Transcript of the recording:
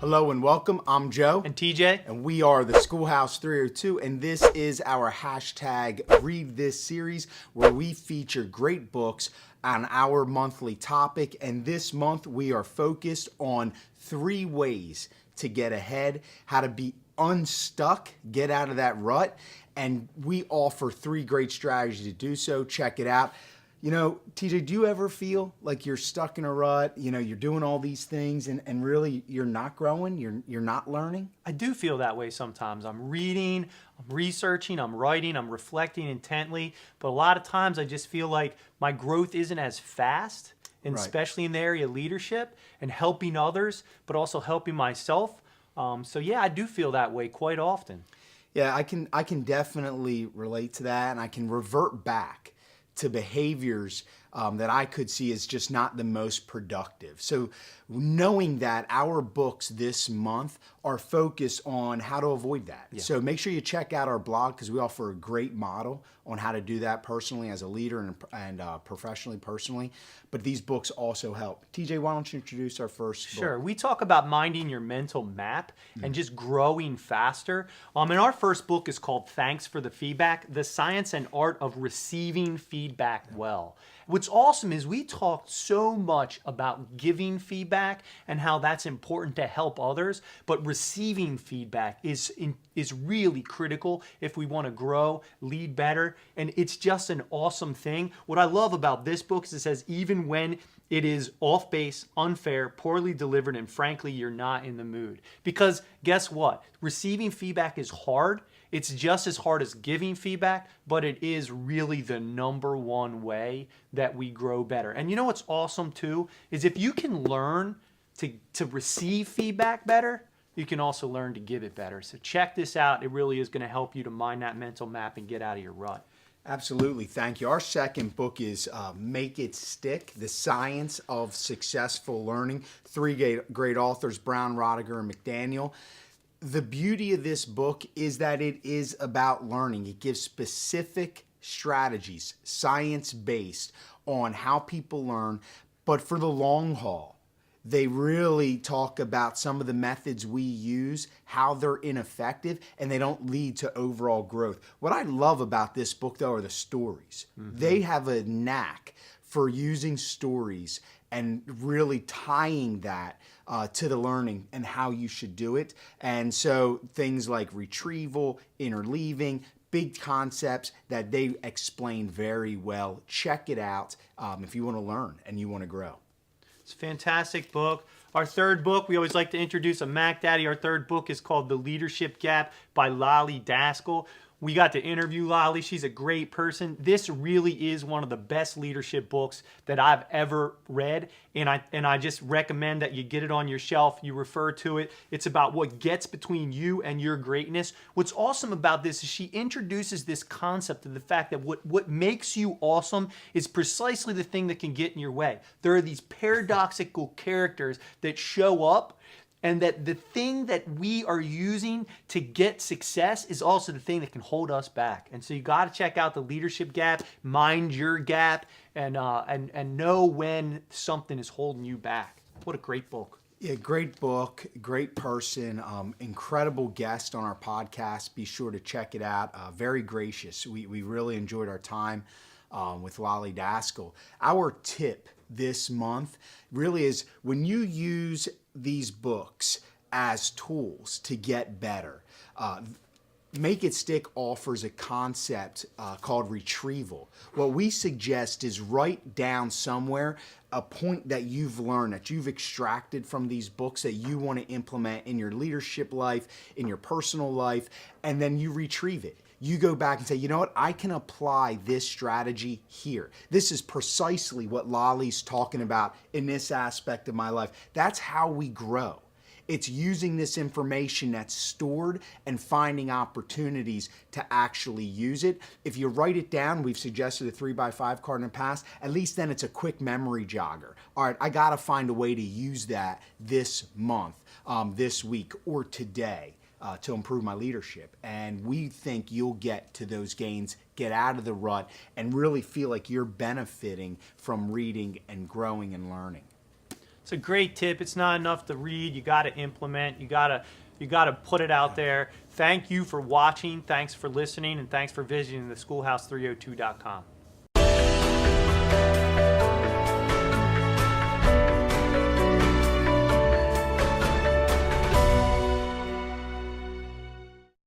Hello and welcome. I'm Joe. And TJ. And we are the Schoolhouse 302. And this is our hashtag Read This series where we feature great books on our monthly topic. And this month we are focused on 3 ways to get ahead, how to be unstuck, get out of that rut. And we offer 3 great strategies to do so. Check it out. You know, TJ, do you ever feel like you're stuck in a rut? You know, you're doing all these things and really you're not growing, you're not learning? I do feel that way sometimes. I'm reading, I'm researching, I'm writing, I'm reflecting intently, but a lot of times I just feel like my growth isn't as fast, and Right. especially in the area of leadership and helping others, but also helping myself. So yeah, I do feel that way quite often. Yeah, I can definitely relate to that, and I can revert back to behaviors that I could see as just not the most productive. So knowing that, our books this month are focused on how to avoid that. Yeah. So make sure you check out our blog because we offer a great model on how to do that personally as a leader and professionally, personally. But these books also help. TJ, why don't you introduce our first book? Sure. We talk about minding your mental map and just growing faster. And our first book is called Thanks for the Feedback, The Science and Art of Receiving Feedback Well. What's awesome is we talked so much about giving feedback and how that's important to help others, but receiving feedback is really critical if we want to grow, lead better, and it's just an awesome thing. What I love about this book is it says even when it is off base, unfair, poorly delivered, and frankly, you're not in the mood. Because guess what? Receiving feedback is hard. It's just as hard as giving feedback, but it is really the #1 way that we grow better. And you know what's awesome too, is if you can learn to receive feedback better, you can also learn to give it better. So check this out. It really is going to help you to mind that mental map and get out of your rut. Absolutely, thank you. Our second book is Make It Stick, The Science of Successful Learning. 3 great authors, Brown, Roediger, and McDaniel. The beauty of this book is that it is about learning. It gives specific strategies, science-based, on how people learn, but for the long haul. They really talk about some of the methods we use, how they're ineffective, and they don't lead to overall growth. What I love about this book, though, are the stories. They have a knack for using stories and really tying that to the learning and how you should do it. And so things like retrieval, interleaving, big concepts that they explain very well. Check it out if you want to learn and you want to grow. It's a fantastic book. Our third book, we always like to introduce a Mac Daddy. Our third book is called The Leadership Gap by Daskal. We got to interview Lolly. She's a great person. This really is one of the best leadership books that I've ever read, and I just recommend that you get it on your shelf. You refer to it. It's about what gets between you and your greatness. What's awesome about this is she introduces this concept of the fact that what makes you awesome is precisely the thing that can get in your way. There are these paradoxical characters that show up, and that the thing that we are using to get success is also the thing that can hold us back. And so you got to check out The Leadership Gap, mind your gap, and know when something is holding you back. What a great book. Yeah, great book, great person, incredible guest on our podcast. Be sure to check it out. Very gracious. We really enjoyed our time with Lolly Daskal. Our tip this month really is when you use these books as tools to get better. Make It Stick offers a concept called retrieval. What we suggest is write down somewhere a point that you've learned, that you've extracted from these books that you want to implement in your leadership life, in your personal life, and then you retrieve it. You go back and say, you know what, I can apply this strategy here. This is precisely what Lolly's talking about in this aspect of my life. That's how we grow. It's using this information that's stored and finding opportunities to actually use it. If you write it down, we've suggested a 3x5 card in the past, at least then it's a quick memory jogger. All right, I gotta find a way to use that this month, this week, or today. To improve my leadership. And we think you'll get to those gains, get out of the rut, and really feel like you're benefiting from reading and growing and learning. It's a great tip. It's not enough to read. You got to implement. You got to put it out there. Thank you for watching. Thanks for listening, and thanks for visiting the schoolhouse302.com.